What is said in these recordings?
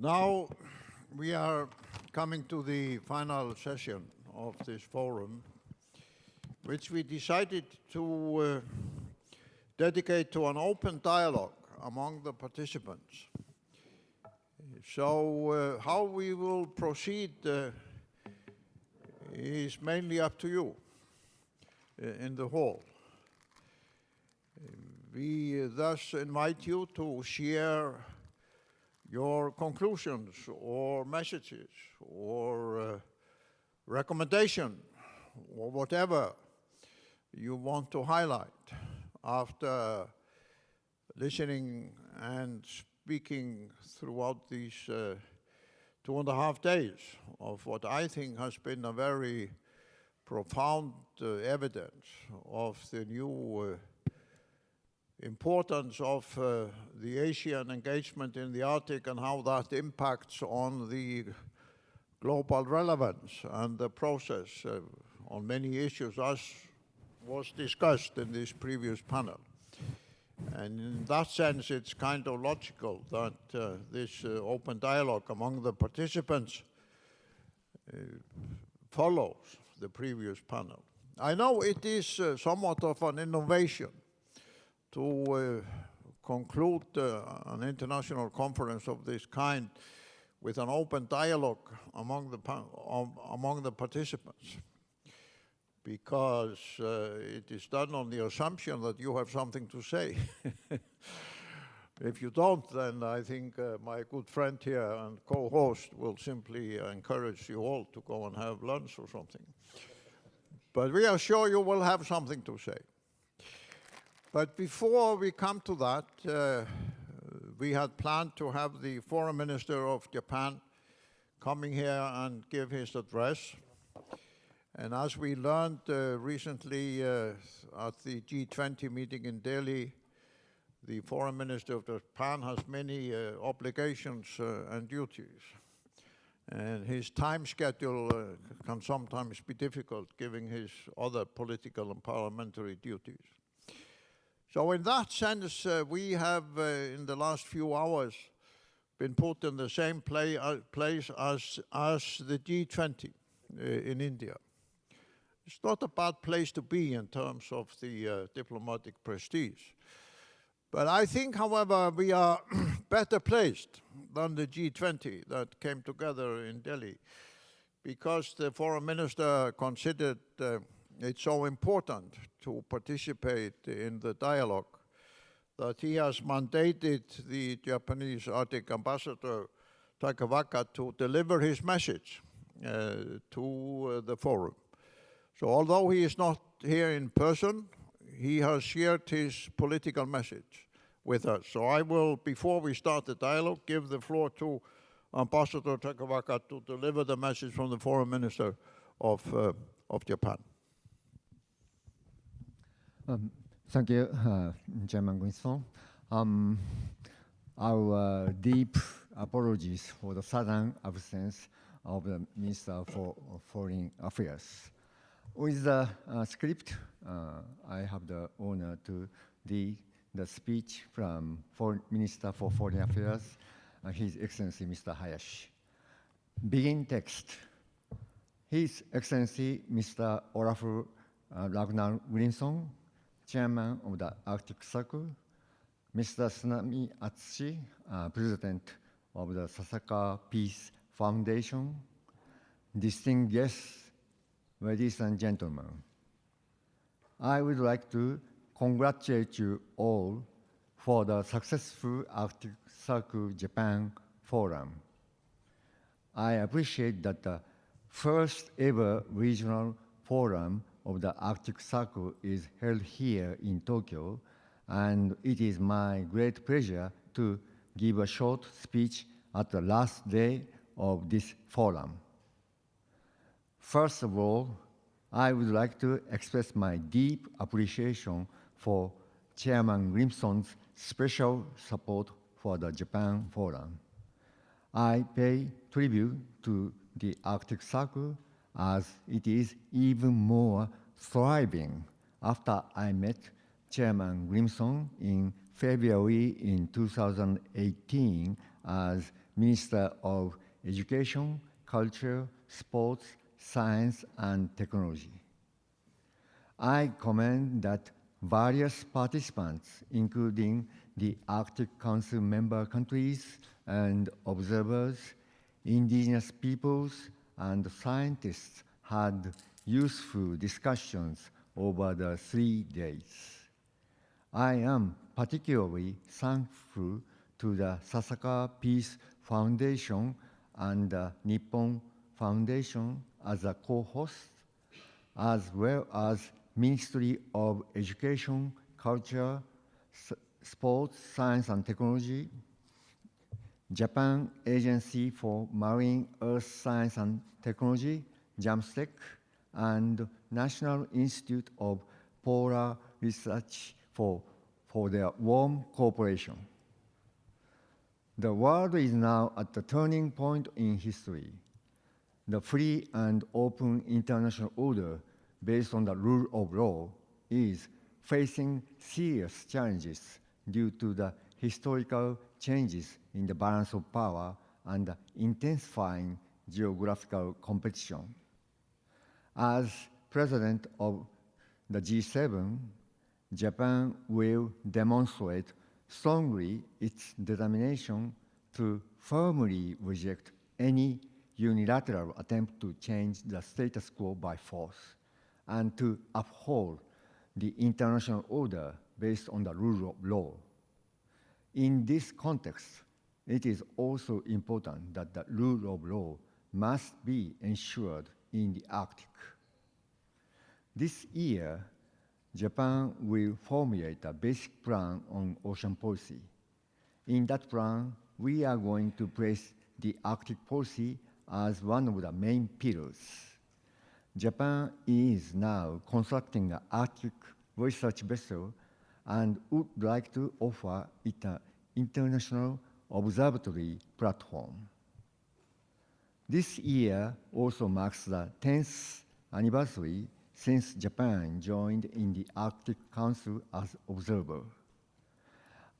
Now we are coming to the final session of this forum, which we decided to dedicate to an open dialogue among the participants. So how we will proceed is mainly up to you in the hall. We thus invite you to share your conclusions or messages or recommendation or whatever you want to highlight after listening and speaking throughout these 2.5 days of what I think has been a very profound evidence of the new importance of the Asian engagement in the Arctic and how that impacts on the global relevance and the process on many issues, as was discussed in this previous panel. And in that sense, it's kind of logical that this open dialogue among the participants follows the previous panel. I know it is somewhat of an innovation to conclude an international conference of this kind with an open dialogue among the participants, because it is done on the assumption that you have something to say. If you don't, then I think my good friend here and co-host will simply encourage you all to go and have lunch or something. But we are sure you will have something to say. But before we come to that, we had planned to have the Foreign Minister of Japan coming here and give his address. And as we learned recently at the G20 meeting in Delhi, the Foreign Minister of Japan has many obligations and duties. And his time schedule can sometimes be difficult, given his other political and parliamentary duties. So in that sense, we have, in the last few hours, been put in the same place as the G20 in India. It's not a bad place to be in terms of the diplomatic prestige. But I think, however, we are better placed than the G20 that came together in Delhi, because the foreign minister considered it's so important to participate in the dialogue that he has mandated the Japanese Arctic ambassador Sasakawa to deliver his message to the forum. So although he is not here in person, he has shared his political message with us. So I will, before we start the dialogue, give the floor to Ambassador Sasakawa to deliver the message from the Foreign Minister of Japan. Thank you, Chairman Grímsson. Our deep apologies for the sudden absence of the Minister for Foreign Affairs. With the script, I have the honor to read the speech from Minister for Foreign Affairs, His Excellency Mr. Hayashi. Begin text. His Excellency Mr. Ólafur Ragnar Grímsson, Chairman of the Arctic Circle, Mr. Sunami Atsushi, President of the Sasakawa Peace Foundation, distinguished guests, ladies and gentlemen, I would like to congratulate you all for the successful Arctic Circle Japan Forum. I appreciate that the first ever regional forum of the Arctic Circle is held here in Tokyo, and it is my great pleasure to give a short speech at the last day of this forum. First of all, I would like to express my deep appreciation for Chairman Grímsson's special support for the Japan Forum. I pay tribute to the Arctic Circle as it is even more thriving after I met Chairman Grímsson in February in 2018 as Minister of Education, Culture, Sports, Science, and Technology. I commend that various participants, including the Arctic Council member countries and observers, indigenous peoples, and scientists had useful discussions over the 3 days. I am particularly thankful to the Sasakawa Peace Foundation and the Nippon Foundation as a co-host, as well as Ministry of Education, Culture, Sports, Science and Technology, Japan Agency for Marine Earth Science and Technology, JAMSTEC, and National Institute of Polar Research for their warm cooperation. The world is now at the turning point in history. The free and open international order based on the rule of law is facing serious challenges due to the historical changes in the balance of power and the intensifying geographical competition. As president of the G7, Japan will demonstrate strongly its determination to firmly reject any unilateral attempt to change the status quo by force and to uphold the international order based on the rule of law. In this context, it is also important that the rule of law must be ensured in the Arctic. This year, Japan will formulate a basic plan on ocean policy. In that plan, we are going to place the Arctic policy as one of the main pillars. Japan is now constructing an Arctic research vessel and would like to offer it an international observatory platform. This year also marks the 10th anniversary since Japan joined in the Arctic Council as observer.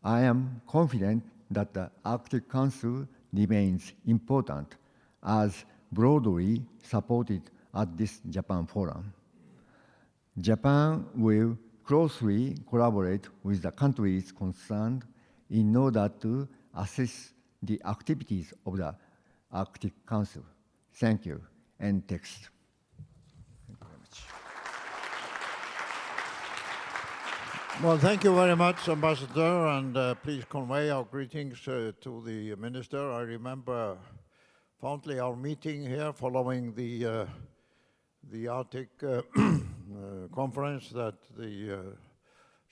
I am confident that the Arctic Council remains important as broadly supported at this Japan Forum. Japan will closely collaborate with the countries concerned in order to assess the activities of the Arctic Council. Thank you. And text. Thank you very much. Well, thank you very much, Ambassador, and please convey our greetings to the Minister. I remember fondly our meeting here following the Arctic conference that the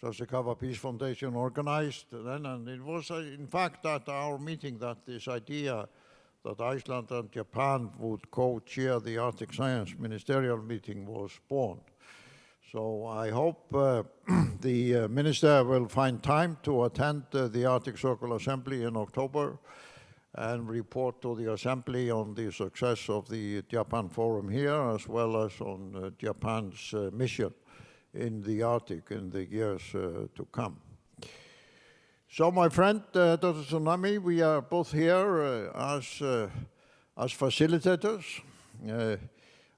Sasakawa Peace Foundation organized then, and it was in fact at our meeting that this idea that Iceland and Japan would co-chair the Arctic Science Ministerial meeting was born. So I hope the Minister will find time to attend the Arctic Circle Assembly in October and report to the Assembly on the success of the Japan Forum here, as well as on Japan's mission in the Arctic in the years to come. So my friend, Dr. Sunami, we are both here as facilitators.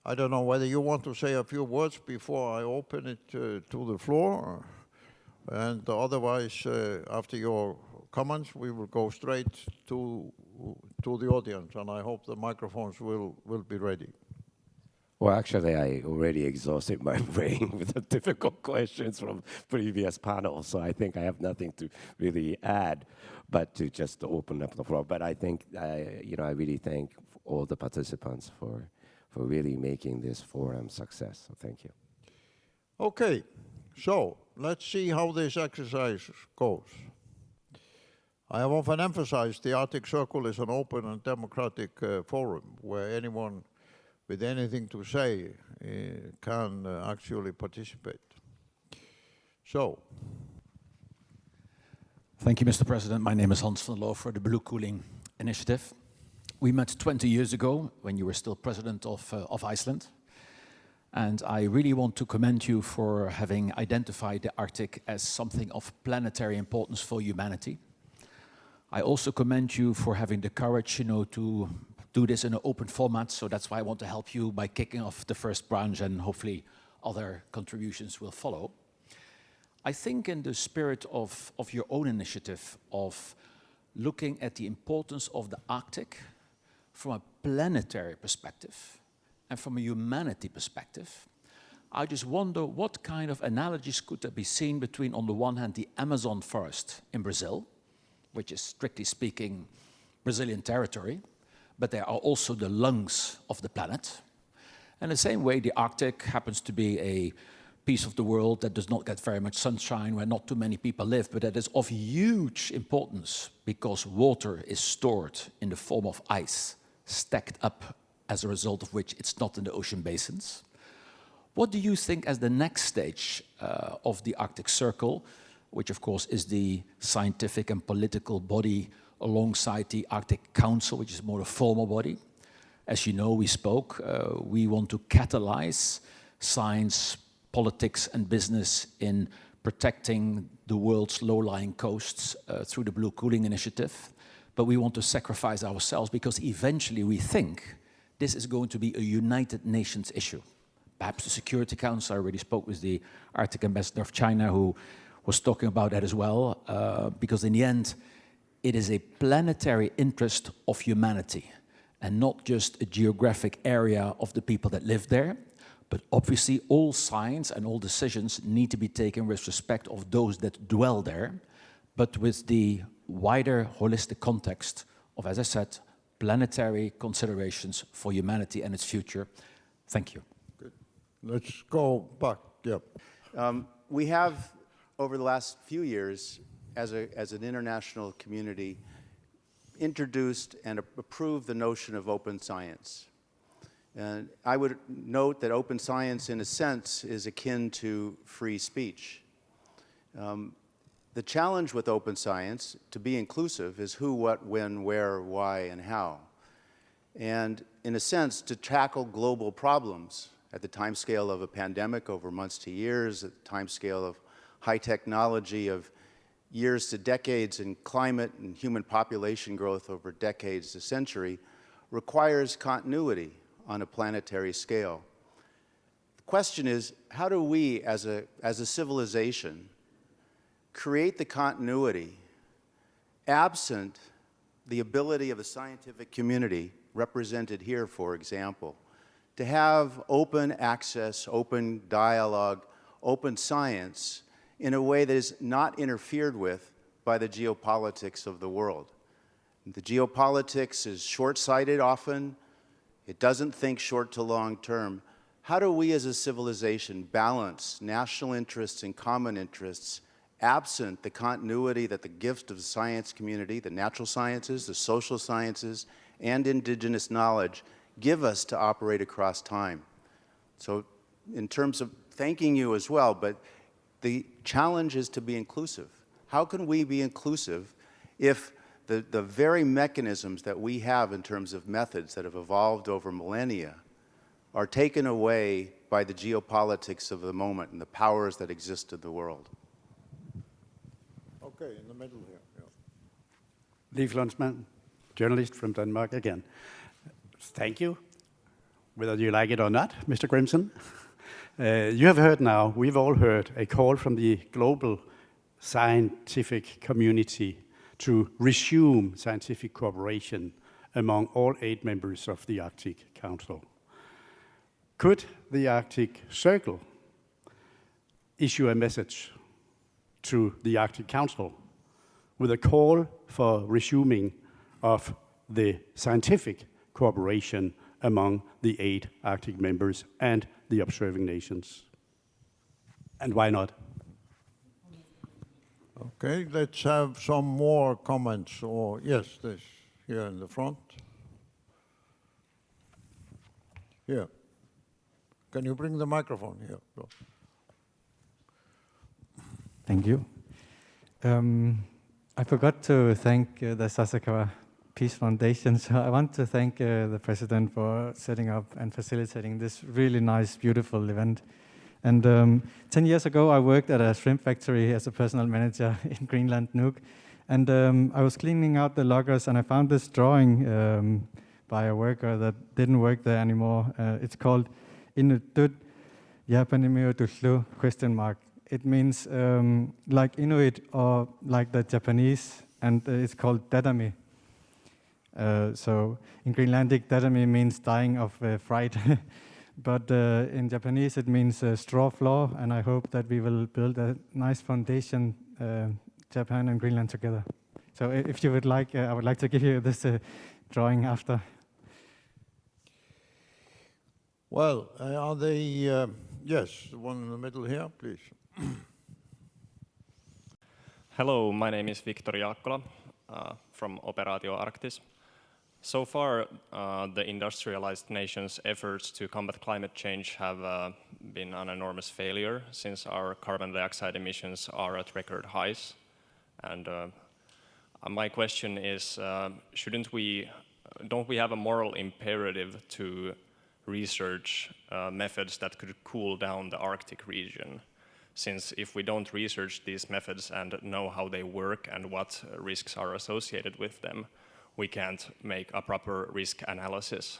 I don't know whether you want to say a few words before I open it to the floor, and otherwise, after your comments, we will go straight to the audience, and I hope the microphones will be ready. Well, actually, I already exhausted my brain with the difficult questions from previous panels, so I think I have nothing to really add, but to just open up the floor. But I think, I really thank all the participants for really making this forum success. So thank you. Okay, so let's see how this exercise goes. I have often emphasized the Arctic Circle is an open and democratic forum where anyone with anything to say can actually participate. So. Thank you, Mr. President. My name is Hans van Ólafur, the Blue Cooling Initiative. We met 20 years ago when you were still president of Iceland. And I really want to commend you for having identified the Arctic as something of planetary importance for humanity. I also commend you for having the courage, to do this in an open format. So that's why I want to help you by kicking off the first branch, and hopefully other contributions will follow. I think in the spirit of your own initiative of looking at the importance of the Arctic from a planetary perspective and from a humanity perspective, I just wonder what kind of analogies could there be seen between, on the one hand, the Amazon forest in Brazil, which is strictly speaking Brazilian territory, but they are also the lungs of the planet. And the same way, the Arctic happens to be a piece of the world that does not get very much sunshine, where not too many people live, but that is of huge importance because water is stored in the form of ice, stacked up, as a result of which it's not in the ocean basins. What do you think as the next stage of the Arctic Circle, which of course is the scientific and political body alongside the Arctic Council, which is more a formal body? As you know, we spoke, we want to catalyze science, politics and business in protecting the world's low-lying coasts through the Blue Cooling Initiative. But we want to sacrifice ourselves because eventually we think this is going to be a United Nations issue. Perhaps the Security Council. I already spoke with the Arctic Ambassador of China, who was talking about that as well, because in the end, it is a planetary interest of humanity and not just a geographic area of the people that live there. But obviously, all science and all decisions need to be taken with respect of those that dwell there, but with the wider holistic context of, as I said, planetary considerations for humanity and its future. Thank you. Good. Let's go back. Yep. We have, over the last few years, as an international community, introduced and approved the notion of open science. And I would note that open science, in a sense, is akin to free speech. The challenge with open science, to be inclusive, is who, what, when, where, why, and how. And in a sense, to tackle global problems at the timescale of a pandemic over months to years, at the timescale of high technology, of years to decades, in climate and human population growth over decades to century, requires continuity on a planetary scale. The question is, how do we, as a civilization, create the continuity absent the ability of the scientific community, represented here, for example, to have open access, open dialogue, open science in a way that is not interfered with by the geopolitics of the world. The geopolitics is short-sighted often. It doesn't think short to long term. How do we as a civilization balance national interests and common interests absent the continuity that the gift of the science community, the natural sciences, the social sciences, and indigenous knowledge give us to operate across time? So in terms of thanking you as well, but the challenge is to be inclusive. How can we be inclusive if the very mechanisms that we have in terms of methods that have evolved over millennia are taken away by the geopolitics of the moment and the powers that exist in the world? Okay, in the middle here. Yeah. Leif Lundsmann, journalist from Denmark again. Thank you, whether you like it or not, Mr. Grímsson. You have heard now, we've all heard, a call from the global scientific community to resume scientific cooperation among all 8 members of the Arctic Council. Could the Arctic Circle issue a message to the Arctic Council with a call for resuming of the scientific cooperation among the 8 Arctic members and the observing nations? And why not? Okay, let's have some more comments. Or yes, this here in the front. Here. Can you bring the microphone here? Thank you. I forgot to thank the Sasakawa Peace Foundation, so I want to thank the president for setting up and facilitating this really nice, beautiful event. And 10 years ago, I worked at a shrimp factory as a personal manager in Greenland, Nuuk, And I was cleaning out the lockers, and I found this drawing by a worker that didn't work there anymore. It's called Inuit Japanimio Tuslu ? It means like Inuit or like the Japanese, and it's called Dadami. So in Greenlandic, Dadami means dying of fright. But in Japanese, it means straw floor, and I hope that we will build a nice foundation, Japan and Greenland together. So if you would like, I would like to give you this drawing after. Well, are they, yes, the one in the middle here, please. Hello, my name is Viktor Jaakkola from Operatio Arctis. So far, the industrialized nations' efforts to combat climate change have been an enormous failure, since our carbon dioxide emissions are at record highs. And my question is, don't we have a moral imperative to research methods that could cool down the Arctic region? Since if we don't research these methods and know how they work and what risks are associated with them, we can't make a proper risk analysis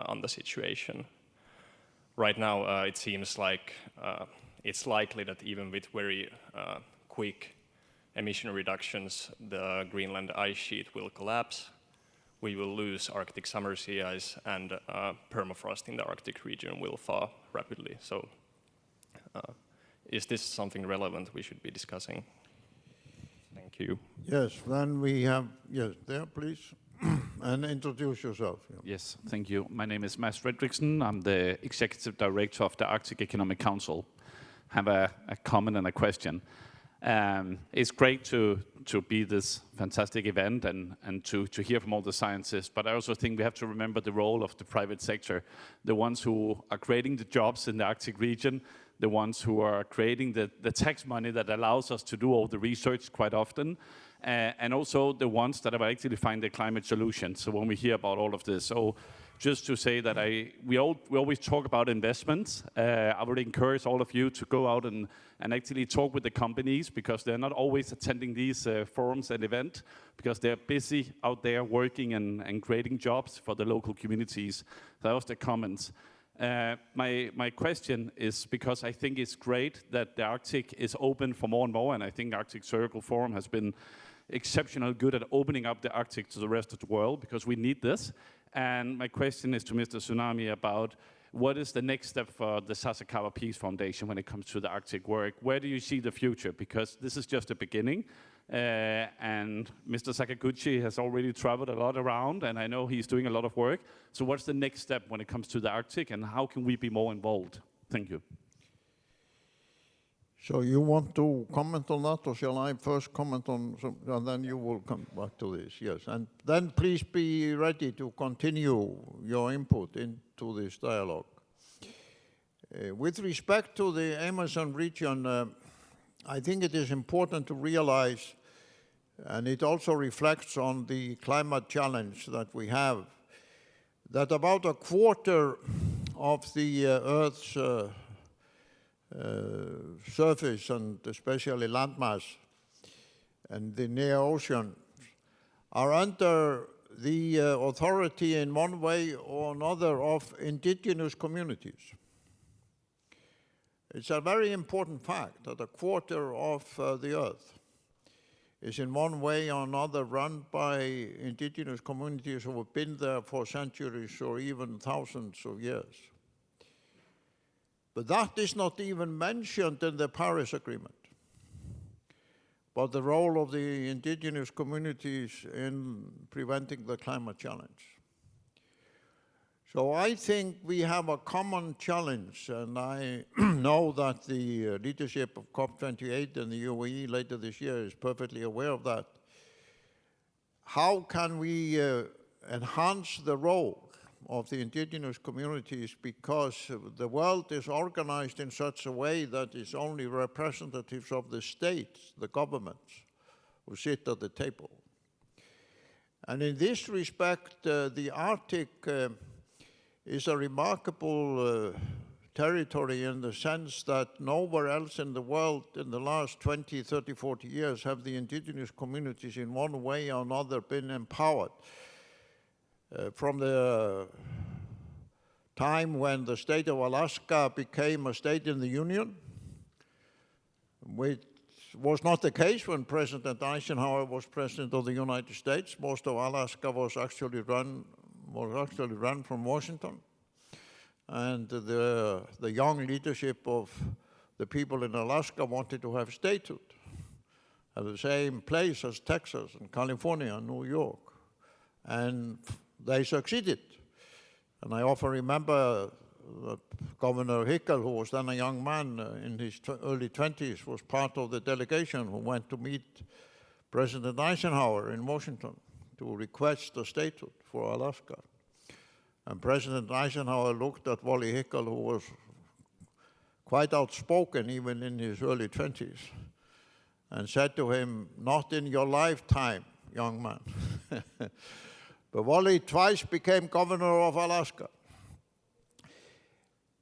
on the situation. Right now, it seems like it's likely that even with very quick emission reductions, the Greenland ice sheet will collapse. We will lose Arctic summer sea ice, and permafrost in the Arctic region will thaw rapidly. So is this something relevant we should be discussing? Thank you. Yes, then we have, yes, there, please. And introduce yourself. Yeah. Yes, thank you. My name is Mads Fredriksen. I'm the Executive Director of the Arctic Economic Council. I have a comment and a question. It's great to be this fantastic event and to hear from all the scientists, but I also think we have to remember the role of the private sector, the ones who are creating the jobs in the Arctic region, the ones who are creating the tax money that allows us to do all the research quite often, and also the ones that have actually find the climate solution. So when we hear about all of this, so just to say that we always talk about investments. I would encourage all of you to go out and actually talk with the companies, because they're not always attending these forums and events, because they're busy out there working and creating jobs for the local communities. That was the comments. My question is, because I think it's great that the Arctic is open for more and more, and I think Arctic Circle Forum has been exceptionally good at opening up the Arctic to the rest of the world, because we need this. And my question is to Mr. Sunami about what is the next step for the Sasakawa Peace Foundation when it comes to the Arctic work? Where do you see the future? Because this is just the beginning. And Mr. Sakaguchi has already traveled a lot around, and I know he's doing a lot of work. So what's the next step when it comes to the Arctic, and how can we be more involved? Thank you. So you want to comment on that, or shall I first comment on some, and then you will come back to this, yes. And then please be ready to continue your input into this dialogue. With respect to the Amazon region, I think it is important to realize, and it also reflects on the climate challenge that we have, that about a quarter of the Earth's surface, and especially landmass and the near ocean, are under the authority in one way or another of indigenous communities. It's a very important fact that a quarter of the Earth is in one way or another run by indigenous communities who have been there for centuries or even thousands of years. But that is not even mentioned in the Paris Agreement, but the role of the indigenous communities in preventing the climate challenge. So I think we have a common challenge, and I know that the leadership of COP28 in the UAE later this year is perfectly aware of that. How can we enhance the role of the indigenous communities, because the world is organized in such a way that it's only representatives of the states, the governments, who sit at the table. And in this respect, the Arctic is a remarkable territory in the sense that nowhere else in the world in the last 20, 30, 40 years have the indigenous communities in one way or another been empowered. From the time when the state of Alaska became a state in the Union, which was not the case when President Eisenhower was president of the United States. Most of Alaska was actually run from Washington. And the young leadership of the people in Alaska wanted to have statehood at the same place as Texas and California and New York. And they succeeded. And I often remember that Governor Hickel, who was then a young man in his early 20s, was part of the delegation who went to meet President Eisenhower in Washington to request a statehood for Alaska. And President Eisenhower looked at Wally Hickel, who was quite outspoken even in his early 20s, and said to him, "Not in your lifetime, young man." But Wally twice became governor of Alaska.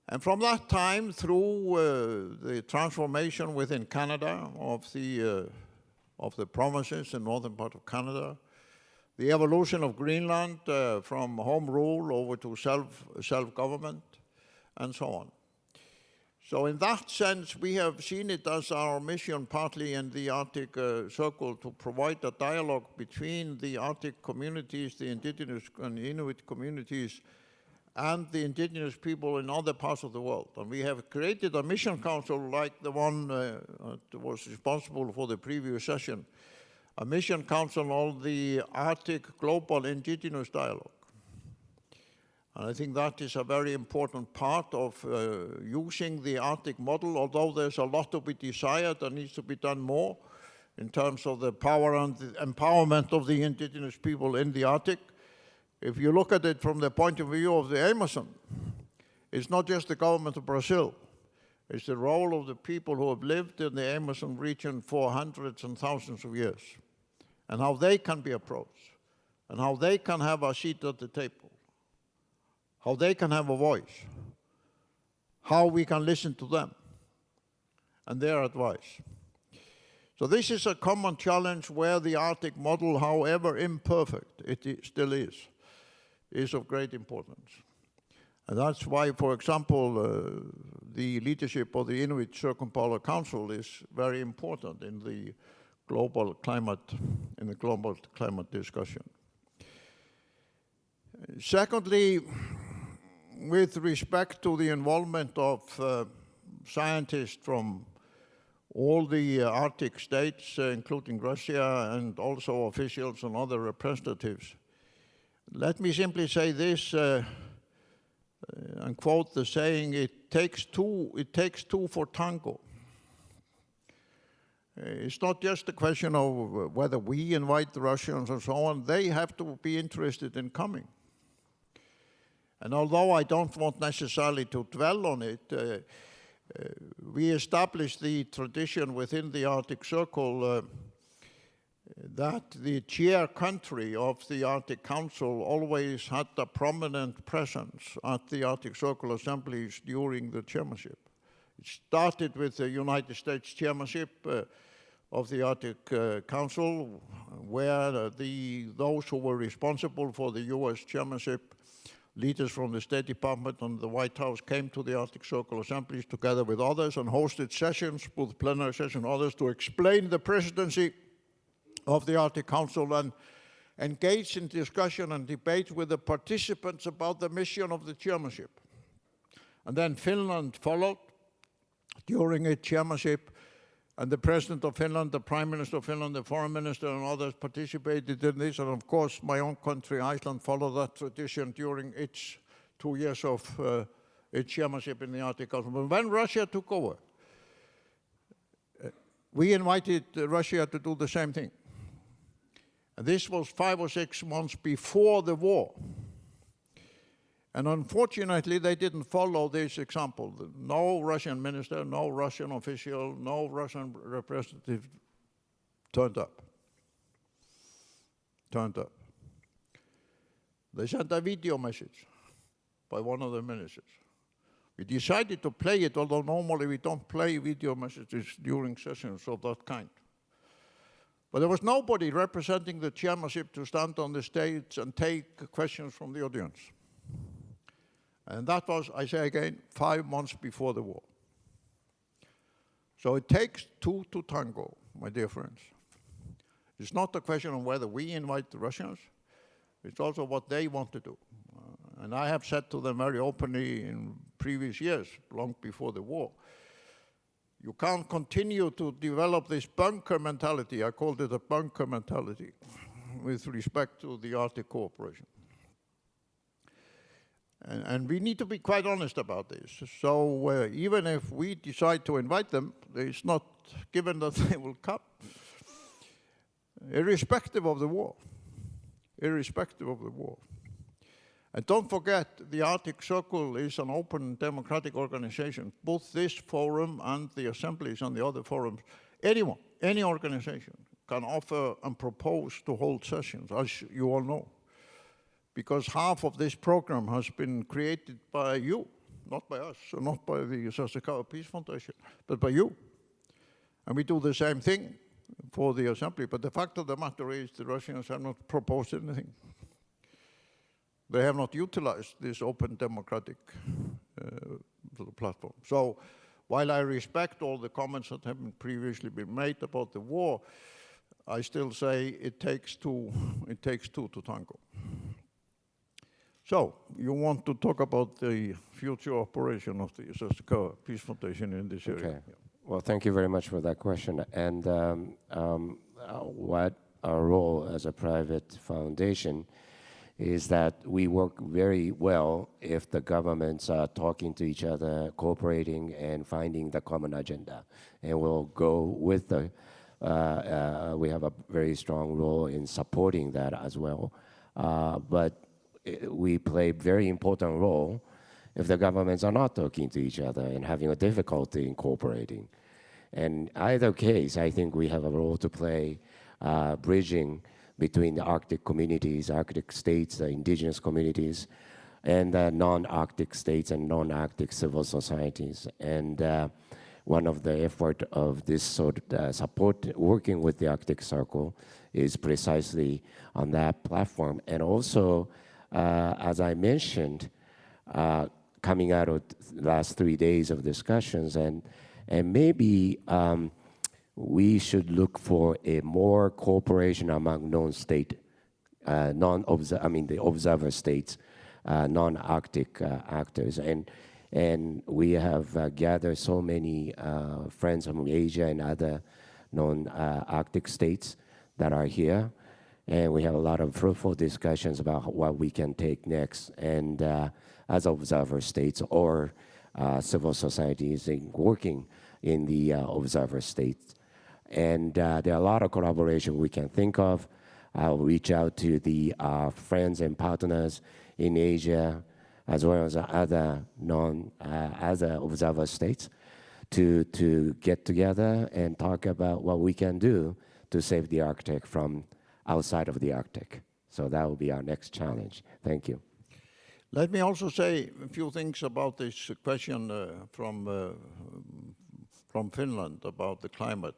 And from that time through the transformation within Canada of the provinces in northern part of Canada, the evolution of Greenland from home rule over to self-government, and so on. So in that sense, we have seen it as our mission, partly in the Arctic Circle, to provide a dialogue between the Arctic communities, the indigenous and Inuit communities, and the indigenous people in other parts of the world. And we have created a mission council like the one that was responsible for the previous session, a mission council on the Arctic Global Indigenous Dialogue. And I think that is a very important part of using the Arctic model, although there's a lot to be desired and needs to be done more in terms of the power and the empowerment of the indigenous people in the Arctic. If you look at it from the point of view of the Amazon, it's not just the government of Brazil. It's the role of the people who have lived in the Amazon region for hundreds and thousands of years, and how they can be approached, and how they can have a seat at the table, how they can have a voice, how we can listen to them and their advice. So this is a common challenge where the Arctic model, however imperfect it still is of great importance. And that's why, for example, the leadership of the Inuit Circumpolar Council is very important in the global climate discussion. Secondly, with respect to the involvement of scientists from all the Arctic states, including Russia, and also officials and other representatives, let me simply say this, and quote the saying, it takes two for tango. It's not just a question of whether we invite the Russians and so on. They have to be interested in coming. And although I don't want necessarily to dwell on it, we established the tradition within the Arctic Circle that the chair country of the Arctic Council always had a prominent presence at the Arctic Circle assemblies during the chairmanship. It started with the United States chairmanship of the Arctic Council, where those who were responsible for the US chairmanship, leaders from the State Department and the White House, came to the Arctic Circle assemblies together with others and hosted sessions, both plenary sessions and others, to explain the presidency of the Arctic Council and engage in discussion and debate with the participants about the mission of the chairmanship. And then Finland followed during its chairmanship, and the President of Finland, the Prime Minister of Finland, the Foreign Minister, and others participated in this. And of course, my own country, Iceland, followed that tradition during its 2 years of its chairmanship in the Arctic Council. But when Russia took over, we invited Russia to do the same thing. And this was 5 or 6 months before the war. And unfortunately, they didn't follow this example. No Russian minister, no Russian official, no Russian representative turned up. They sent a video message by one of the ministers. We decided to play it, although normally we don't play video messages during sessions of that kind. But there was nobody representing the chairmanship to stand on the stage and take questions from the audience. And that was, I say again, 5 months before the war. So it takes two to tango, my dear friends. It's not a question of whether we invite the Russians, it's also what they want to do. And I have said to them very openly in previous years, long before the war, you can't continue to develop this bunker mentality, I called it a bunker mentality, with respect to the Arctic cooperation. And we need to be quite honest about this. So even if we decide to invite them, it's not given that they will come, irrespective of the war. Irrespective of the war. And don't forget, the Arctic Circle is an open democratic organization. Both this forum and the assemblies and the other forums, anyone, any organization can offer and propose to hold sessions, as you all know. Because half of this program has been created by you, not by us, or not by the Sasakawa Peace Foundation, but by you. And we do the same thing for the assembly. But the fact of the matter is the Russians have not proposed anything. They have not utilized this open democratic platform. So while I respect all the comments that have previously been made about the war, I still say it takes two to tango. So you want to talk about the future operation of the Sasakawa Peace Foundation in this area? Okay. Well, thank you very much for that question. And what our role as a private foundation is that we work very well if the governments are talking to each other, cooperating, and finding the common agenda. And we'll go with the, we have a very strong role in supporting that as well. But we play a very important role if the governments are not talking to each other and having a difficulty in cooperating. And either case, I think we have a role to play bridging between the Arctic communities, Arctic states, the indigenous communities, and non-Arctic states and non-Arctic civil societies. And one of the effort of this sort of support, working with the Arctic Circle, is precisely on that platform. And also, as I mentioned, coming out of the last 3 days of discussions, and maybe we should look for a more cooperation among non-state, the observer states, non-Arctic actors. And we have gathered so many friends from Asia and other non-Arctic states that are here. And we have a lot of fruitful discussions about what we can take next. And as observer states or civil societies working in the observer states. And there are a lot of collaboration we can think of. I'll reach out to the friends and partners in Asia, as well as other observer states, to get together and talk about what we can do to save the Arctic from outside of the Arctic. So that will be our next challenge. Thank you. Let me also say a few things about this question from Finland about the climate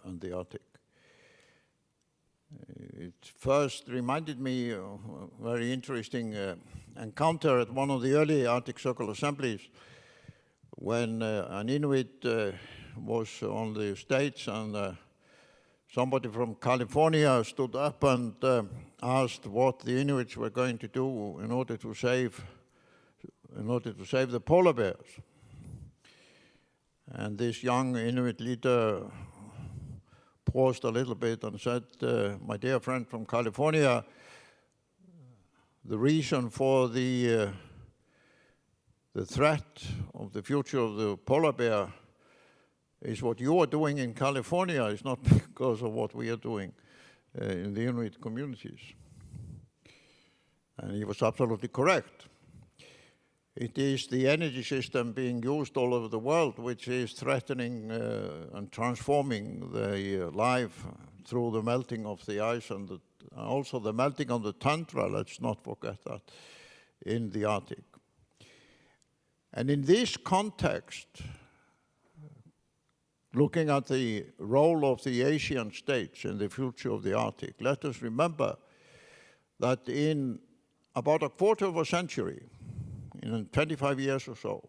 and the Arctic. It first reminded me of a very interesting encounter at one of the early Arctic Circle assemblies when an Inuit was on the stage and somebody from California stood up and asked what the Inuits were going to do in order to save the polar bears. And this young Inuit leader paused a little bit and said, my dear friend from California, the reason for the threat of the future of the polar bear is what you are doing in California. It's not because of what we are doing in the Inuit communities. And he was absolutely correct. It is the energy system being used all over the world which is threatening and transforming the life through the melting of the ice and also the melting of the tundra, let's not forget that, in the Arctic. And in this context, looking at the role of the Asian states in the future of the Arctic, let us remember that in about a quarter of a century, in 25 years or so,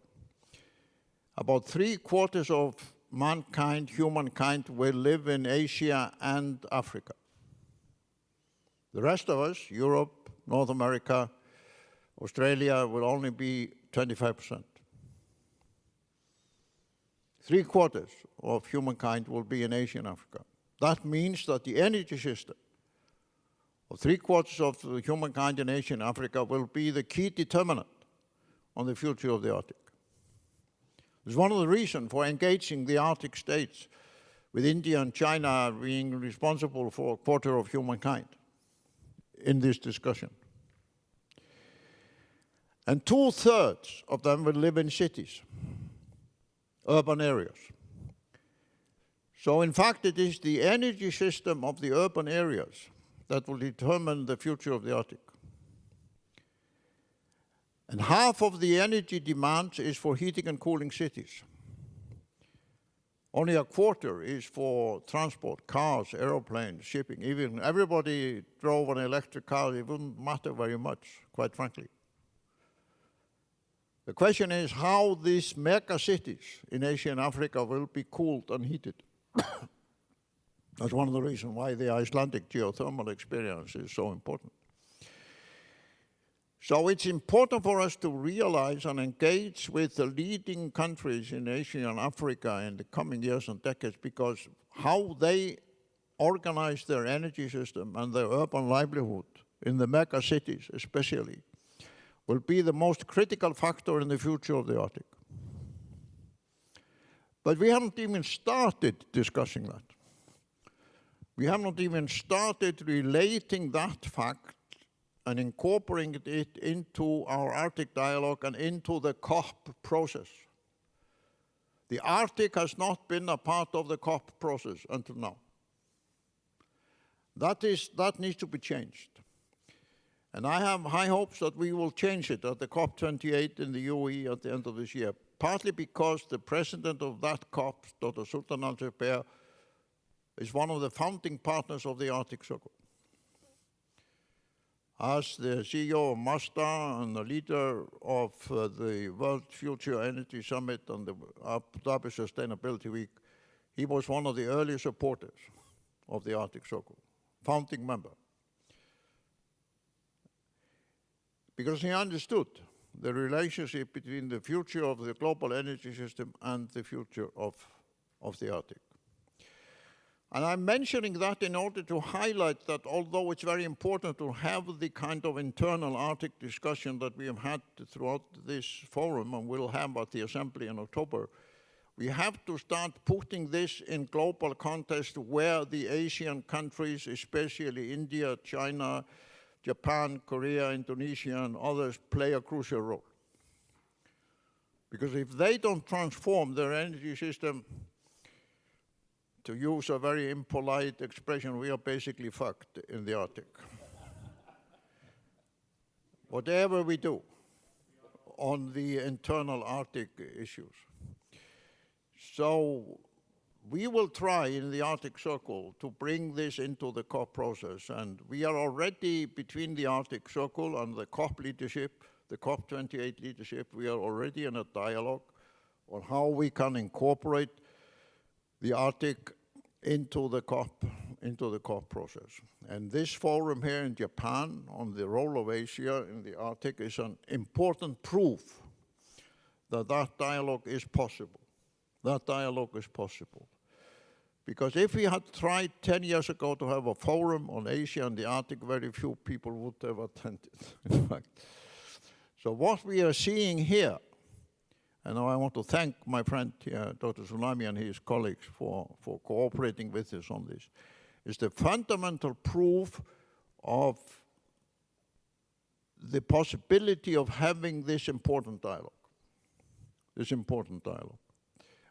about 3/4 of mankind, humankind, will live in Asia and Africa. The rest of us, Europe, North America, Australia, will only be 25%. 3/4 of humankind will be in Asia and Africa. That means that the energy system of 3/4 of the humankind in Asia and Africa will be the key determinant on the future of the Arctic. It's one of the reasons for engaging the Arctic states, with India and China being responsible for a quarter of humankind in this discussion. And 2/3 of them will live in cities, urban areas. So in fact, it is the energy system of the urban areas that will determine the future of the Arctic. And half of the energy demand is for heating and cooling cities. Only a quarter is for transport, cars, aeroplanes, shipping. Even everybody drove an electric car, it wouldn't matter very much, quite frankly. The question is how these mega cities in Asia and Africa will be cooled and heated. That's one of the reasons why the Icelandic geothermal experience is so important. So it's important for us to realize and engage with the leading countries in Asia and Africa in the coming years and decades, because how they organize their energy system and their urban livelihood in the mega cities especially will be the most critical factor in the future of the Arctic. But we haven't even started discussing that. We have not even started relating that fact and incorporating it into our Arctic dialogue and into the COP process. The Arctic has not been a part of the COP process until now. That needs to be changed. And I have high hopes that we will change it at the COP28 in the UAE at the end of this year, partly because the president of that COP, Dr. Sultan Al-Jaber, is one of the founding partners of the Arctic Circle. As the CEO of Mazda and the leader of the World Future Energy Summit and the Abu Dhabi Sustainability Week, he was one of the early supporters of the Arctic Circle, founding member. Because he understood the relationship between the future of the global energy system and the future of the Arctic. And I'm mentioning that in order to highlight that although it's very important to have the kind of internal Arctic discussion that we have had throughout this forum and will have at the Assembly in October, we have to start putting this in global context where the Asian countries, especially India, China, Japan, Korea, Indonesia, and others play a crucial role. Because if they don't transform their energy system, to use a very impolite expression, we are basically fucked in the Arctic. Whatever we do on the internal Arctic issues. So we will try in the Arctic Circle to bring this into the COP process, and we are already between the Arctic Circle and the COP leadership, the COP28 leadership, we are already in a dialogue on how we can incorporate the Arctic into the COP process. And this forum here in Japan on the role of Asia in the Arctic is an important proof that that dialogue is possible. That dialogue is possible. Because if we had tried 10 years ago to have a forum on Asia and the Arctic, very few people would have attended, in fact. So what we are seeing here, and I want to thank my friend here, Dr. Sunami and his colleagues for cooperating with us on this, is the fundamental proof of the possibility of having this important dialogue.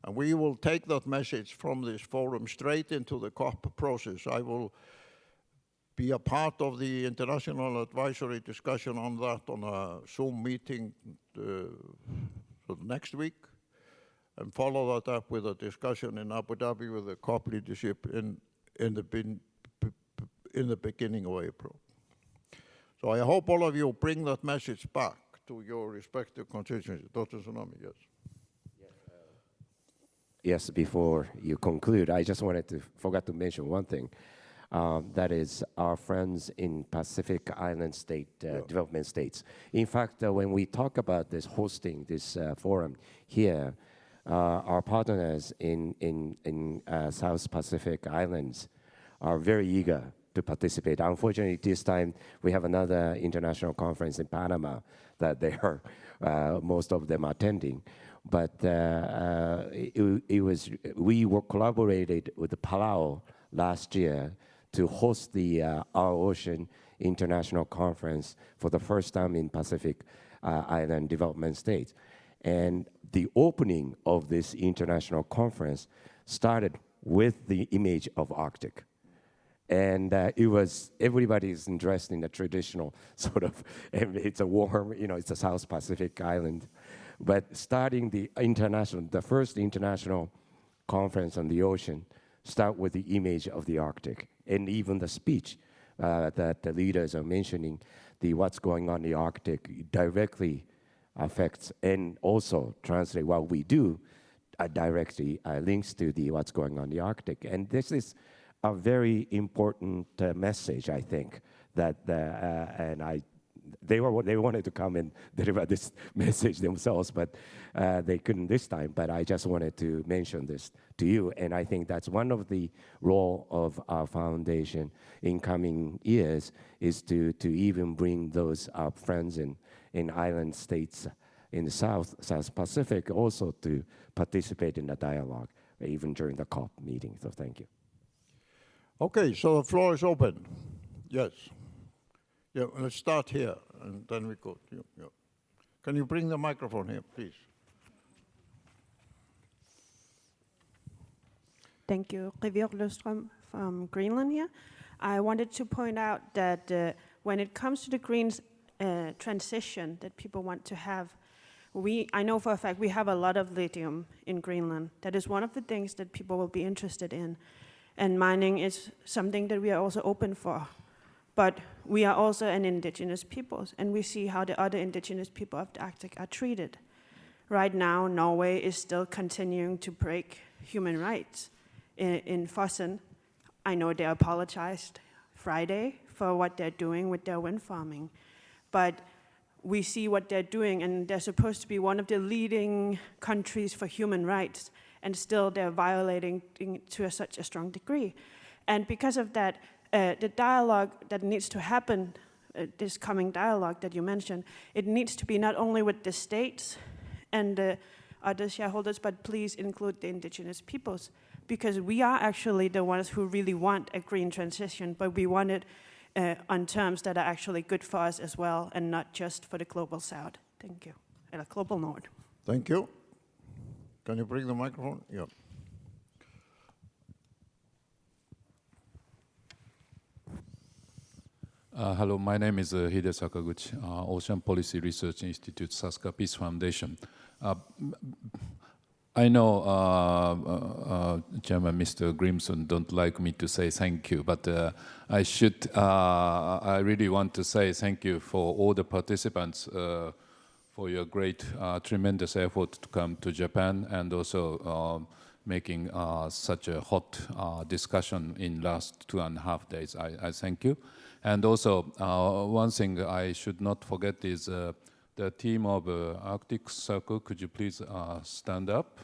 And we will take that message from this forum straight into the COP process. I will be a part of the international advisory discussion on that on a Zoom meeting so scheduled next week, and follow that up with a discussion in Abu Dhabi with the COP leadership in the beginning of April. So I hope all of you bring that message back to your respective constituencies. Dr. Sunami, yes. Yes, before you conclude, I just forgot to mention one thing. That is our friends in Pacific Island development states. In fact, when we talk about hosting this forum here, our partners in South Pacific Islands are very eager to participate. Unfortunately, this time we have another international conference in Panama that most of them are attending. But we collaborated with the Palau last year to host the Our Ocean International Conference for the first time in Pacific Island development states. And the opening of this international conference started with the image of Arctic. And everybody's dressed in the traditional sort of, it's a warm, it's a South Pacific island. But starting the first international conference on the ocean, start with the image of the Arctic. And even the speech that the leaders are mentioning, what's going on in the Arctic directly affects and also translate what we do directly links to what's going on in the Arctic. And this is a very important message, I think, they wanted to come and deliver this message themselves, but they couldn't this time. But I just wanted to mention this to you, and I think that's one of the role of our foundation in coming years is to even bring those friends in island states in the South Pacific also to participate in the dialogue, even during the COP meeting. So thank you. Okay, so the floor is open. Yes. Yeah, let's start here, and then we go. Yeah. Can you bring the microphone here, please? Thank you. Rivir Løstrøm from Greenland here. I wanted to point out that when it comes to the green transition that people want to have, I know for a fact we have a lot of lithium in Greenland. That is one of the things that people will be interested in. And mining is something that we are also open for. But we are also an indigenous people, and we see how the other indigenous people of the Arctic are treated. Right now, Norway is still continuing to break human rights. In Fosen, I know they apologized Friday for what they're doing with their wind farming. But we see what they're doing, and they're supposed to be one of the leading countries for human rights, and still they're violating to such a strong degree. And because of that, the dialogue that needs to happen, this coming dialogue that you mentioned, it needs to be not only with the states and the other shareholders, but please include the indigenous peoples, because we are actually the ones who really want a green transition, but we want it on terms that are actually good for us as well, and not just for the global south. Thank you. And global north. Thank you. Can you bring the microphone? Yeah. Hello, my name is Hide Sakaguchi, Ocean Policy Research Institute, Sasakawa Peace Foundation. I know Chairman Mr. Grímsson don't like me to say thank you, but I really want to say thank you for all the participants for your great, tremendous effort to come to Japan, and also making such a hot discussion in last 2.5 days. I thank you. And also, one thing I should not forget is the team of Arctic Circle. Could you please stand up?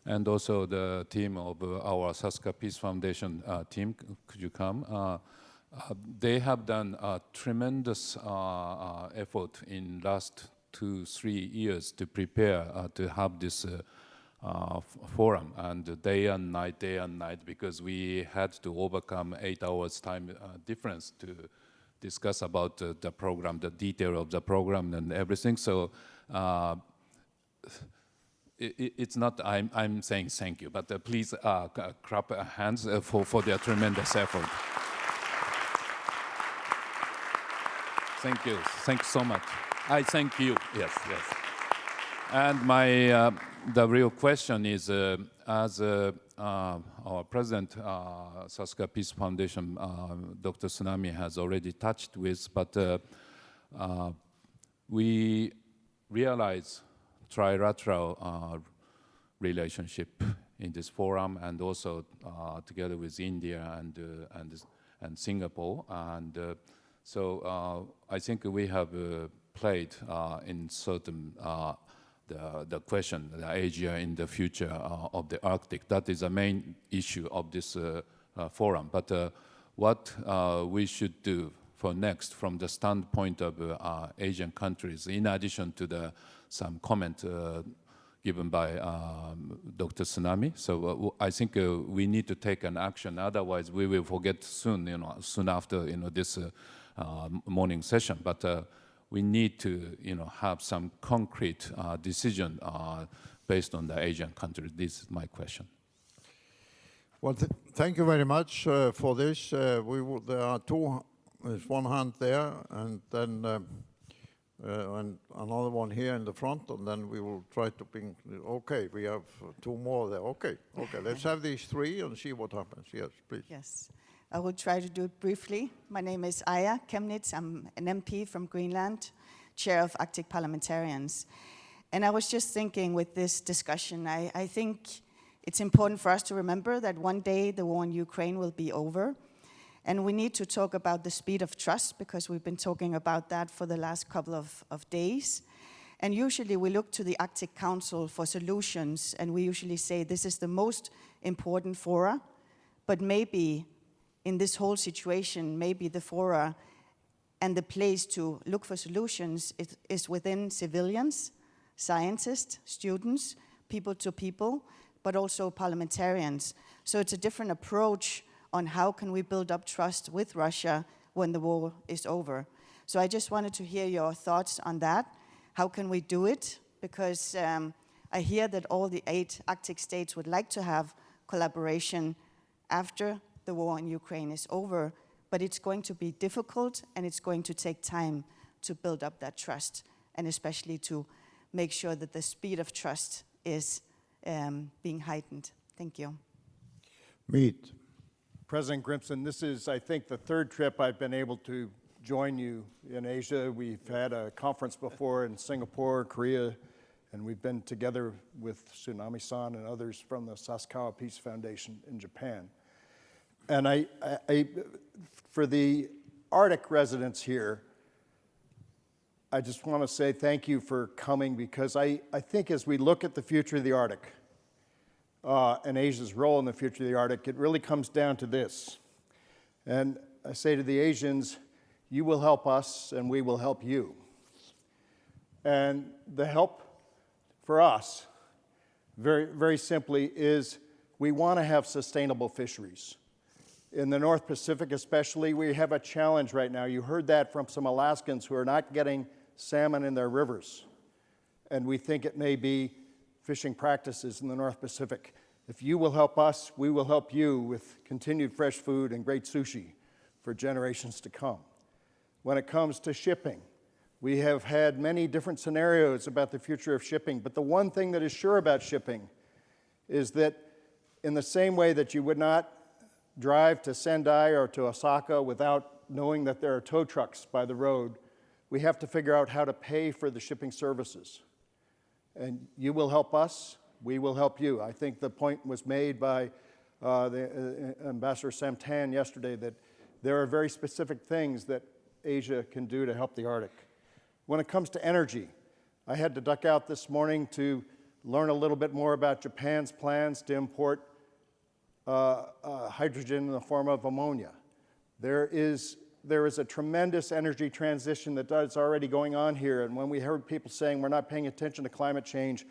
And also the team of our Sasakawa Peace Foundation team, could you come? They have done a tremendous effort in last 2-3 years to prepare to have this forum, and day and night, because we had to overcome 8 hours time difference to discuss about the program, the detail of the program and everything. So it's not I'm saying thank you, but please clap hands for their tremendous effort. Thank you so much. I thank you. Yes. And the real question is, as our president, Sasakawa Peace Foundation, Dr. Sunami has already touched with, but we realize trilateral relationship in this forum, and also together with India and Singapore, and so I think we have played in certain the question, the Asia in the future of the Arctic. That is the main issue of this forum. But what we should do for next, from the standpoint of Asian countries, in addition to some comment given by Dr. Sunami. So I think we need to take an action. Otherwise, we will forget soon. Soon after this morning session. But we need to have some concrete decision based on the Asian countries. This is my question. Well, thank you very much for this. There are two. There's one hand there, and then and another one here in the front, and then we will try to bring. Okay, we have two more there. Okay, let's have these three and see what happens. Yes, please. Yes, I will try to do it briefly. My name is Aya Kemnitz. I'm an MP from Greenland, chair of Arctic Parliamentarians. And I was just thinking with this discussion, I think it's important for us to remember that one day the war in Ukraine will be over. And we need to talk about the speed of trust, because we've been talking about that for the last couple of days. And usually we look to the Arctic Council for solutions, and we usually say this is the most important fora. But maybe in this whole situation, maybe the fora and the place to look for solutions is within civilians, scientists, students, people to people, but also parliamentarians. So it's a different approach on how can we build up trust with Russia when the war is over. So I just wanted to hear your thoughts on that. How can we do it? Because I hear that all the 8 Arctic states would like to have collaboration after the war in Ukraine is over, but it's going to be difficult, and it's going to take time to build up that trust, and especially to make sure that the speed of trust is being heightened. Thank you. Meet. President Grímsson, this is, I think, the 3rd trip I've been able to join you in Asia. We've had a conference before in Singapore, Korea, and we've been together with Sunami-san and others from the Sasakawa Peace Foundation in Japan. And I for the Arctic residents here, I just want to say thank you for coming, because I think as we look at the future of the Arctic, and Asia's role in the future of the Arctic, it really comes down to this. And I say to the Asians, you will help us and we will help you. And the help for us, very, very simply, is we want to have sustainable fisheries. In the North Pacific especially, we have a challenge right now. You heard that from some Alaskans who are not getting salmon in their rivers. And we think it may be fishing practices in the North Pacific. If you will help us, we will help you with continued fresh food and great sushi for generations to come. When it comes to shipping, we have had many different scenarios about the future of shipping, but the one thing that is sure about shipping is that in the same way that you would not drive to Sendai or to Osaka without knowing that there are tow trucks by the road, we have to figure out how to pay for the shipping services. And you will help us, we will help you. I think the point was made by the Ambassador Samtan yesterday that there are very specific things that Asia can do to help the Arctic. When it comes to energy, I had to duck out this morning to learn a little bit more about Japan's plans to import hydrogen in the form of ammonia. There is a tremendous energy transition that is already going on here, and when we heard people saying we're not paying attention to climate change,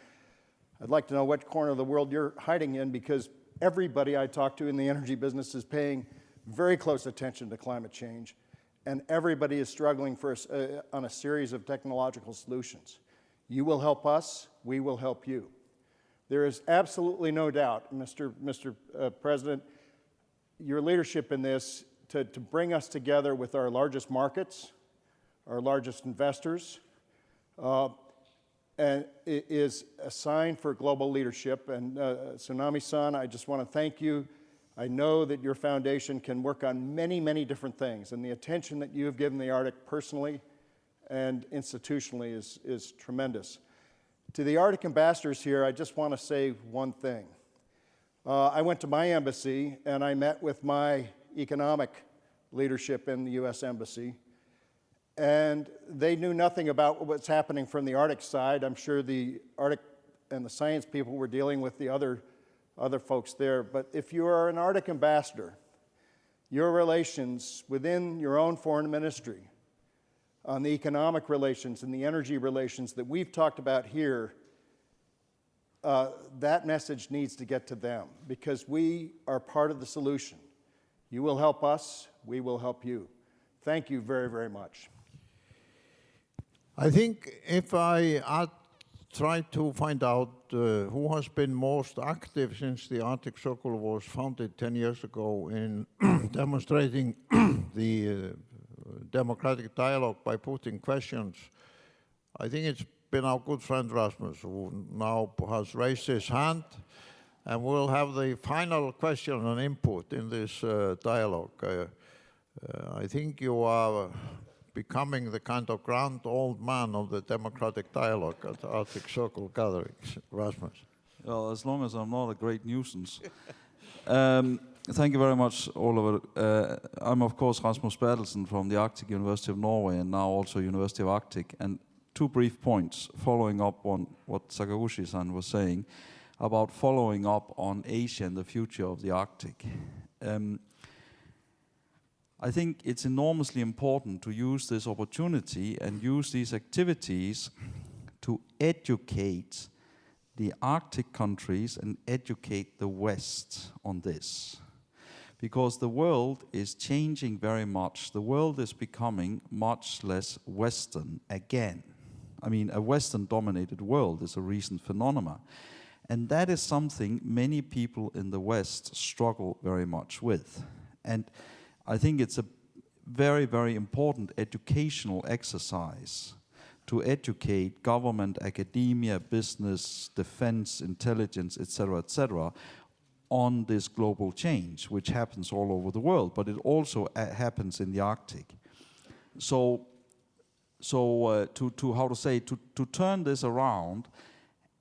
I'd like to know what corner of the world you're hiding in, because everybody I talk to in the energy business is paying very close attention to climate change, and everybody is struggling on a series of technological solutions. You will help us, we will help you. There is absolutely no doubt, Mr. President, your leadership in this to bring us together with our largest markets, our largest investors, and it is a sign for global leadership. And Sunami-san, I just want to thank you. I know that your foundation can work on many, many different things, and the attention that you have given the Arctic personally and institutionally is tremendous. To the Arctic ambassadors here, I just want to say one thing. I went to my embassy and I met with my economic leadership in the US Embassy, and they knew nothing about what's happening from the Arctic side. I'm sure the Arctic and the science people were dealing with the other folks there. But if you are an Arctic ambassador, your relations within your own foreign ministry on the economic relations and the energy relations that we've talked about here, that message needs to get to them, because we are part of the solution. You will help us, we will help you. Thank you very, very much. I think if I try to find out who has been most active since the Arctic Circle was founded 10 years ago in demonstrating the democratic dialogue by putting questions, I think it's been our good friend Rasmus, who now has raised his hand, and we'll have the final question and input in this dialogue. I think you are becoming the kind of grand old man of the democratic dialogue at Arctic Circle gatherings. Rasmus. Well, as long as I'm not a great nuisance. Thank you very much, Ólafur. I'm, of course, Rasmus Bertelsen from the Arctic University of Norway and now also University of Arctic. And 2 brief points following up on what Sakaguchi-san was saying about following up on Asia and the future of the Arctic. I think it's enormously important to use this opportunity and use these activities to educate the Arctic countries and educate the West on this. Because the world is changing very much. The world is becoming much less Western again. I mean, a Western-dominated world is a recent phenomenon. And that is something many people in the West struggle very much with. And I think it's a very, very important educational exercise to educate government, academia, business, defense, intelligence, etc., on this global change, which happens all over the world, but it also happens in the Arctic. So to turn this around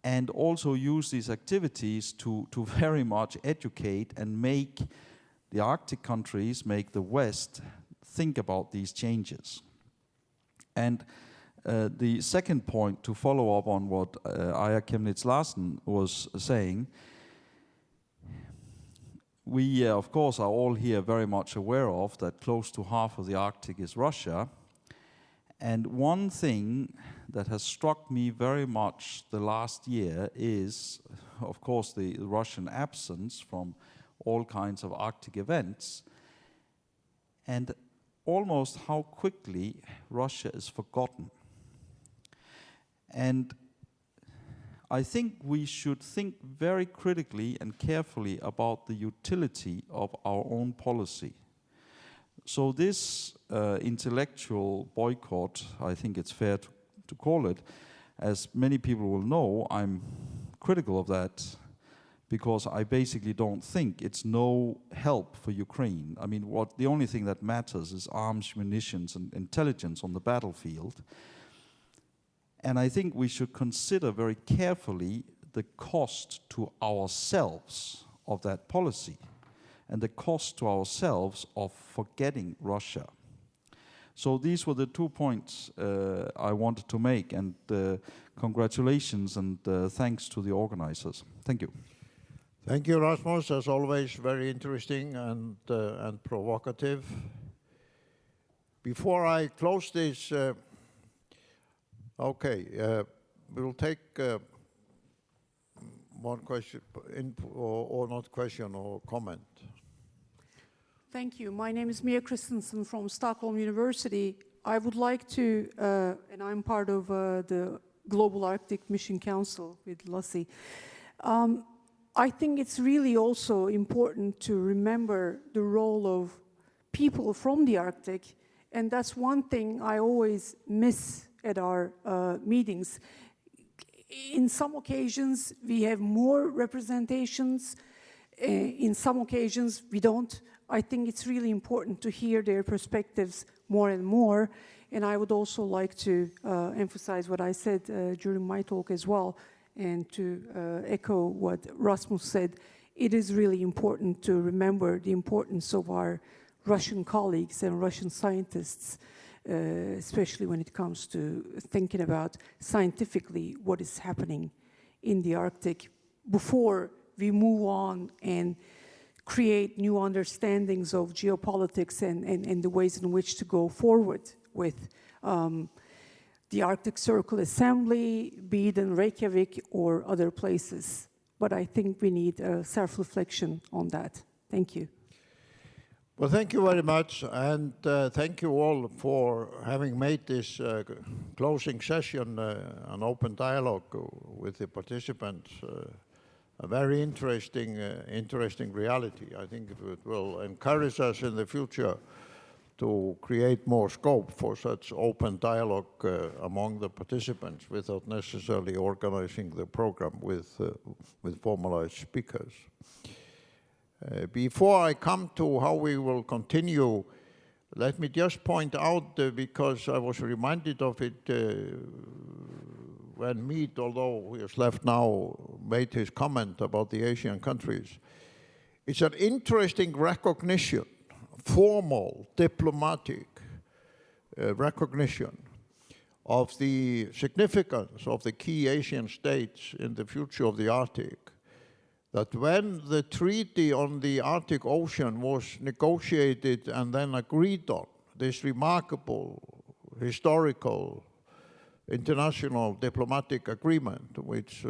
and also use these activities to very much educate and make the Arctic countries, make the West think about these changes. And the second point, to follow up on what Aya Kemnitz-Larsen was saying, we, of course, are all here very much aware of that close to half of the Arctic is Russia. And one thing that has struck me very much the last year is, of course, the Russian absence from all kinds of Arctic events, and almost how quickly Russia is forgotten. And I think we should think very critically and carefully about the utility of our own policy. So this intellectual boycott, I think it's fair to call it, as many people will know, I'm critical of that, because I basically don't think it's no help for Ukraine. I mean, the only thing that matters is arms, munitions, and intelligence on the battlefield. And I think we should consider very carefully the cost to ourselves of that policy and the cost to ourselves of forgetting Russia. So these were the 2 points I wanted to make, and congratulations and thanks to the organizers. Thank you. Thank you, Rasmus. As always, very interesting and provocative. Before I close this, we'll take one question, or not question, or comment. Thank you. My name is Mia Christensen from Stockholm University. I would like to, and I'm part of the Global Arctic Mission Council with Lassi. I think it's really also important to remember the role of people from the Arctic, and that's one thing I always miss at our meetings. in some occasions, we have more representations. In some occasions, we don't. I think it's really important to hear their perspectives more and more. And I would also like to emphasize what I said during my talk as well, and to echo what Rasmus said. It is really important to remember the importance of our Russian colleagues and Russian scientists, especially when it comes to thinking about scientifically what is happening in the Arctic before we move on and create new understandings of geopolitics and the ways in which to go forward with the Arctic Circle Assembly, be it in Reykjavik or other places. But I think we need a self-reflection on that. Thank you. Well, thank you very much, and thank you all for having made this closing session an open dialogue with the participants. A very interesting reality. I think it will encourage us in the future to create more scope for such open dialogue among the participants without necessarily organizing the program with formalized speakers. Before I come to how we will continue, let me just point out, because I was reminded of it when Mead, although he has left now, made his comment about the Asian countries. It's an interesting recognition, formal, diplomatic recognition of the significance of the key Asian states in the future of the Arctic, that when the treaty on the Arctic Ocean was negotiated and then agreed on, this remarkable historical international diplomatic agreement, which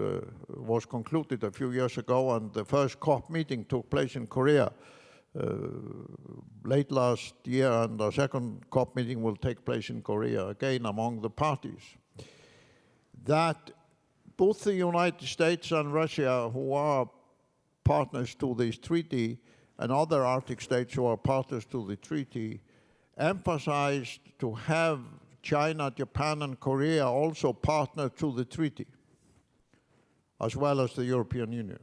was concluded a few years ago, and the first COP meeting took place in Korea late last year, and the second COP meeting will take place in Korea again among the parties, that both the United States and Russia, who are partners to this treaty, and other Arctic states who are partners to the treaty, emphasized to have China, Japan, and Korea also partner to the treaty, as well as the European Union.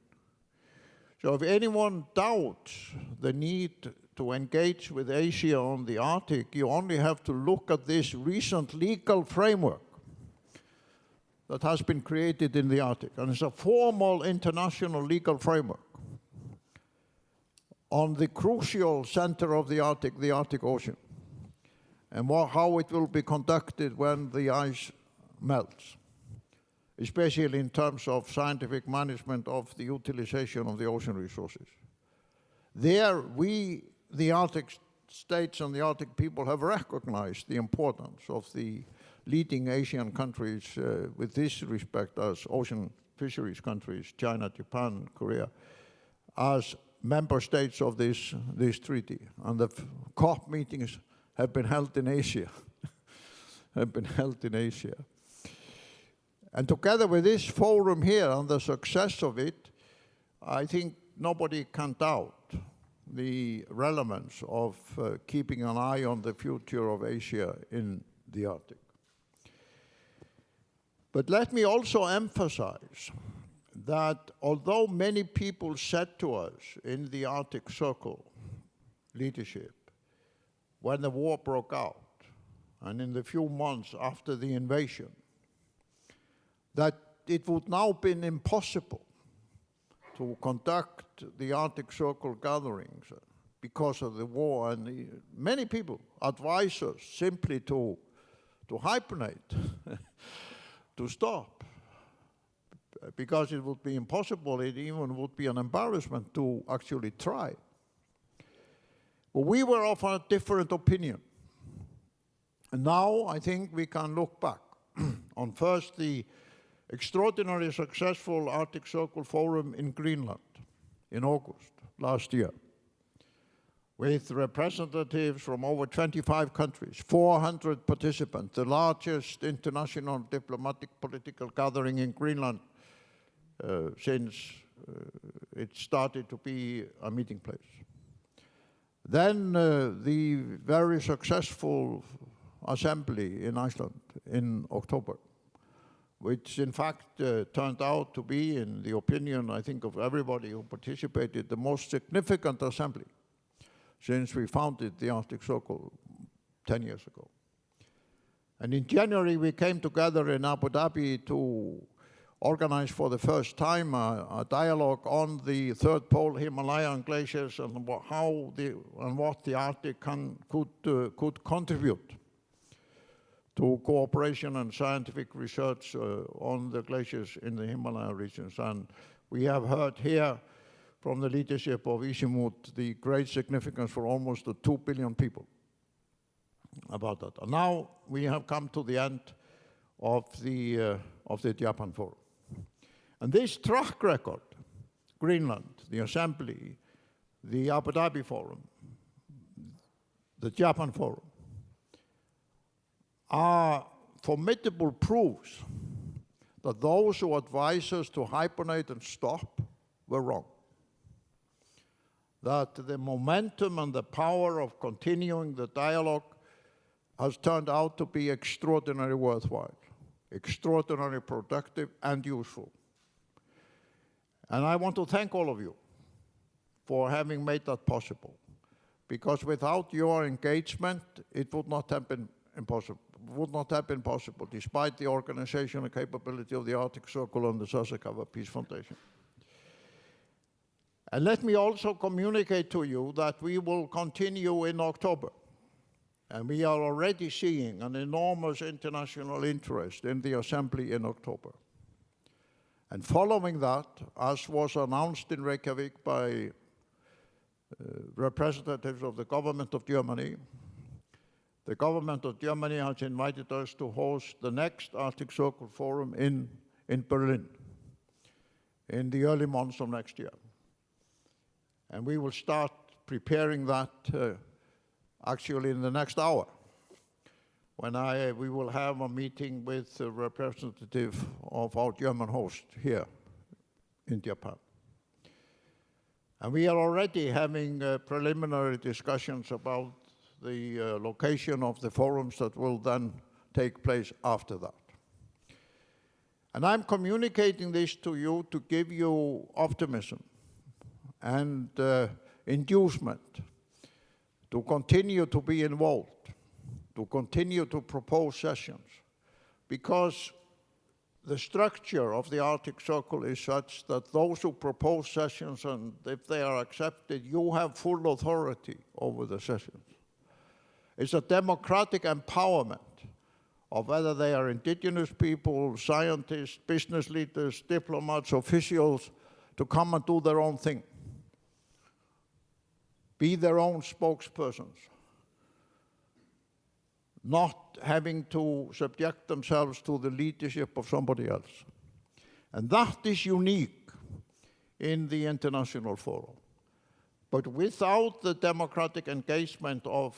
So if anyone doubts the need to engage with Asia on the Arctic, you only have to look at this recent legal framework that has been created in the Arctic. And it's a formal international legal framework on the crucial center of the Arctic Ocean, and how it will be conducted when the ice melts, especially in terms of scientific management of the utilization of the ocean resources. There, we, the Arctic states and the Arctic people, have recognized the importance of the leading Asian countries with this respect as ocean fisheries countries, China, Japan, Korea, as member states of this treaty. And the COP meetings have been held in Asia, And together with this forum here and the success of it, I think nobody can doubt the relevance of keeping an eye on the future of Asia in the Arctic. But let me also emphasize that although many people said to us in the Arctic Circle leadership, when the war broke out, and in the few months after the invasion, that it would now be impossible to conduct the Arctic Circle gatherings because of the war, and many people advise us simply to hibernate, to stop, because it would be impossible, it even would be an embarrassment to actually try. But we were of a different opinion. And now I think we can look back on first the extraordinarily successful Arctic Circle Forum in Greenland in August last year, with representatives from over 25 countries, 400 participants, the largest international diplomatic political gathering in Greenland since it started to be a meeting place. Then the very successful assembly in Iceland in October, which in fact turned out to be, in the opinion, I think, of everybody who participated, the most significant assembly since we founded the Arctic Circle 10 years ago. And in January, we came together in Abu Dhabi to organize for the first time a dialogue on the third pole Himalayan glaciers and what the Arctic could contribute to cooperation and scientific research on the glaciers in the Himalayan regions. And we have heard here from the leadership of Ishimut the great significance for almost 2 billion people about that. And now we have come to the end of the Japan Forum. And this track record, Greenland, the Assembly, the Abu Dhabi Forum, the Japan Forum, are formidable proofs that those who advise us to hibernate and stop were wrong. That the momentum and the power of continuing the dialogue has turned out to be extraordinarily worthwhile, extraordinarily productive and useful. And I want to thank all of you for having made that possible, because without your engagement, it would not have been possible, despite the organizational capability of the Arctic Circle and the Sasakawa Peace Foundation. And let me also communicate to you that we will continue in October. And we are already seeing an enormous international interest in the Assembly in October. And following that, as was announced in Reykjavik by representatives of the government of Germany, the government of Germany has invited us to host the next Arctic Circle Forum in Berlin in the early months of next year. And we will start preparing that actually in the next hour, when we will have a meeting with a representative of our German host here in Japan. And we are already having preliminary discussions about the location of the forums that will then take place after that. And I'm communicating this to you to give you optimism and inducement to continue to be involved, to continue to propose sessions, because the structure of the Arctic Circle is such that those who propose sessions, and if they are accepted, you have full authority over the sessions. It's a democratic empowerment of whether they are indigenous people, scientists, business leaders, diplomats, officials, to come and do their own thing. Be their own spokespersons, not having to subject themselves to the leadership of somebody else. And that is unique in the international forum. But without the democratic engagement of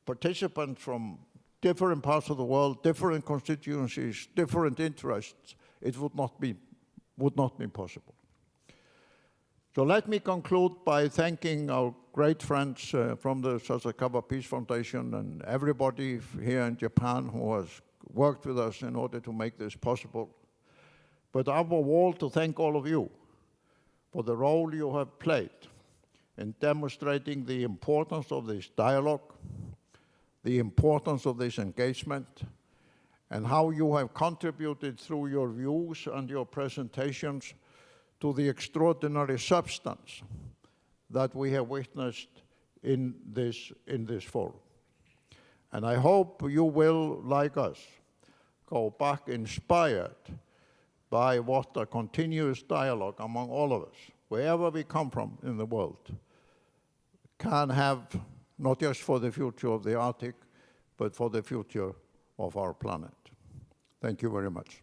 participants from different parts of the world, different constituencies, different interests, it would not be possible. So let me conclude by thanking our great friends from the Sasakawa Peace Foundation and everybody here in Japan who has worked with us in order to make this possible. But above all, to thank all of you for the role you have played in demonstrating the importance of this dialogue, the importance of this engagement, and how you have contributed through your views and your presentations to the extraordinary substance that we have witnessed in this forum. And I hope you will, like us, go back inspired by what a continuous dialogue among all of us, wherever we come from in the world, can have, not just for the future of the Arctic, but for the future of our planet. Thank you very much.